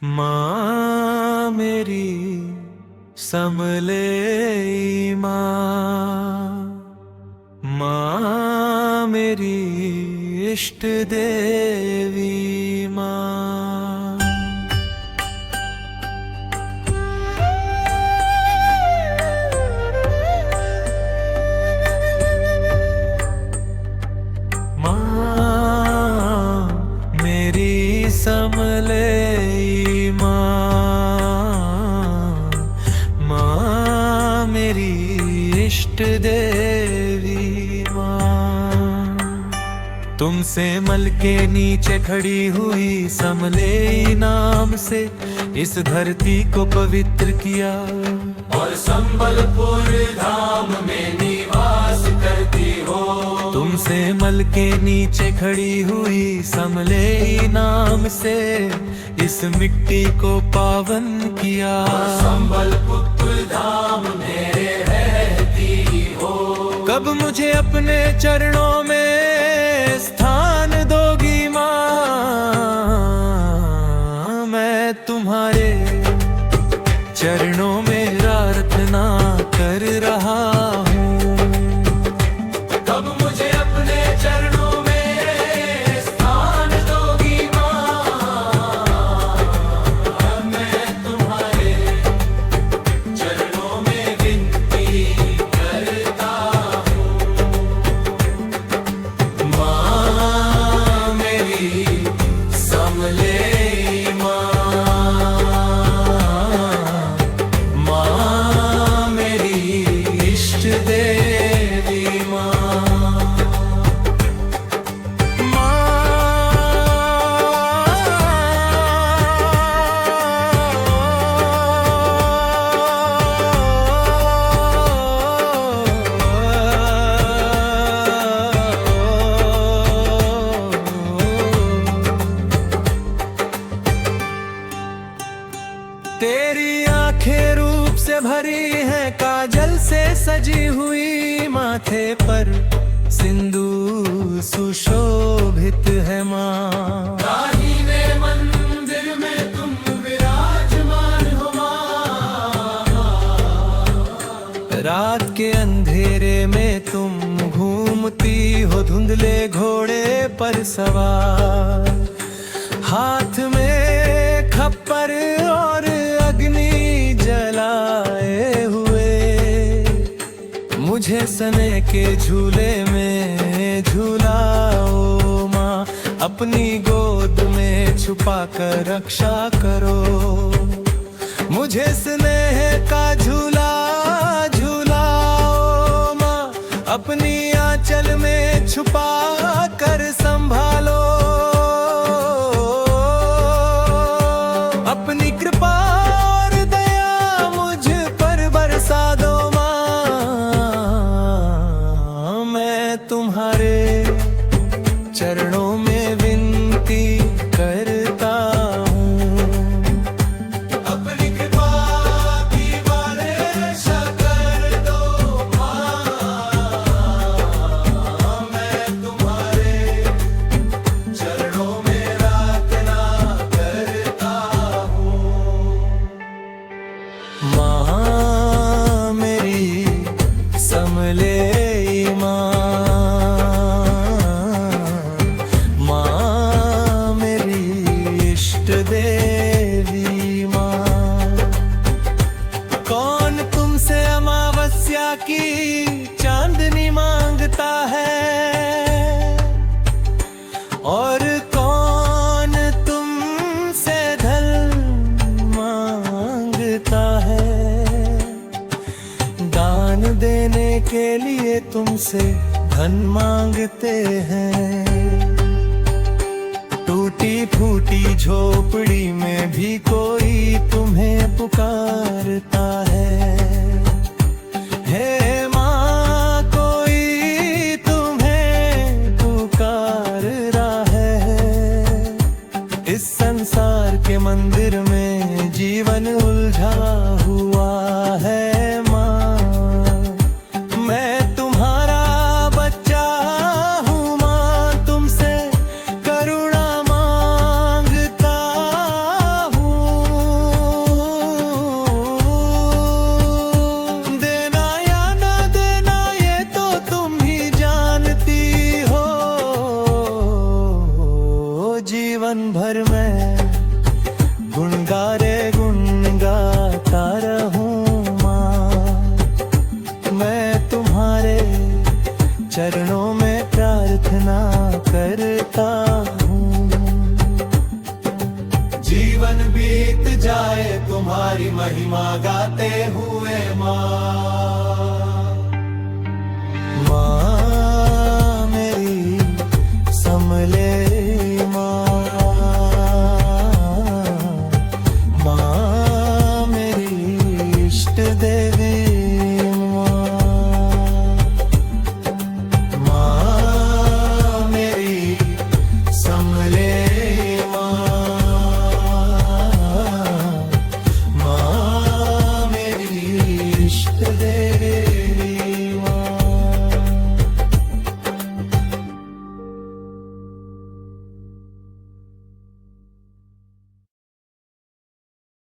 माँ मेरी समले माँ, माँ मेरी इष्ट देवी माँ। माँ मेरी समले इष्ट देवी माँ। तुमसे मल के नीचे खड़ी हुई समले नाम से इस धरती को पवित्र किया और संबलपुर धाम में निवास करती हो। तुमसे मल के नीचे खड़ी हुई समले नाम से इस मिट्टी को पावन किया। संबलपुर धाम मेरे कब मुझे अपने चरणों में स्थान दोगी माँ, मैं तुम्हारे चरणों में प्रार्थना कर रहा हूँ। कब मुझे अपने चरणों में स्थान दोगी माँ, मैं तुम्हारे चरणों में विनती करता तेरी आंखें रूप से भरी है, काजल से सजी हुई, माथे पर सिंदूर सुशोभित है माँ। दाहिने मंदिर में तुम विराजमान हो माँ। रात के अंधेरे में तुम घूमती हो धुंधले घोड़े पर सवार, हाथ में खप्पर और अग्नि जलाए हुए। मुझे सने के झूले में झूलाओ माँ, अपनी गोद में छुपा कर रक्षा करो। मुझे स्नेह का झूला झूलाओ माँ, अपनी आंचल में छुपा कर संभालो। अपनी कृपा और दया मुझ पर बरसा दो माँ, मैं तुम्हारे चरणों में विनती करता हूँ। अपनी कृपा की वर्षा कर दो माँ, मैं तुम्हारे चरणों में प्रार्थना करता हूँ। माँ मेरी समले माँ, माँ मेरी इष्ट देवी माँ। कौन तुमसे अमावस्या की चांदनी मांगता है, और कौन तुमसे धन मांगता है। दान देने के लिए तुमसे धन मांगते हैं, टूटी फूटी झोपड़ी में भी कोई तुम्हें पुकारता है। हे माँ कोई तुम्हें पुकार रहा है। इस संसार के मंदिर में जीवन उलझा हुआ है माँ, मैं तुम्हारा बच्चा हूँ माँ, तुमसे करुणा मांगता हूँ। बीत जाए तुम्हारी महिमा गाते हुए माँ।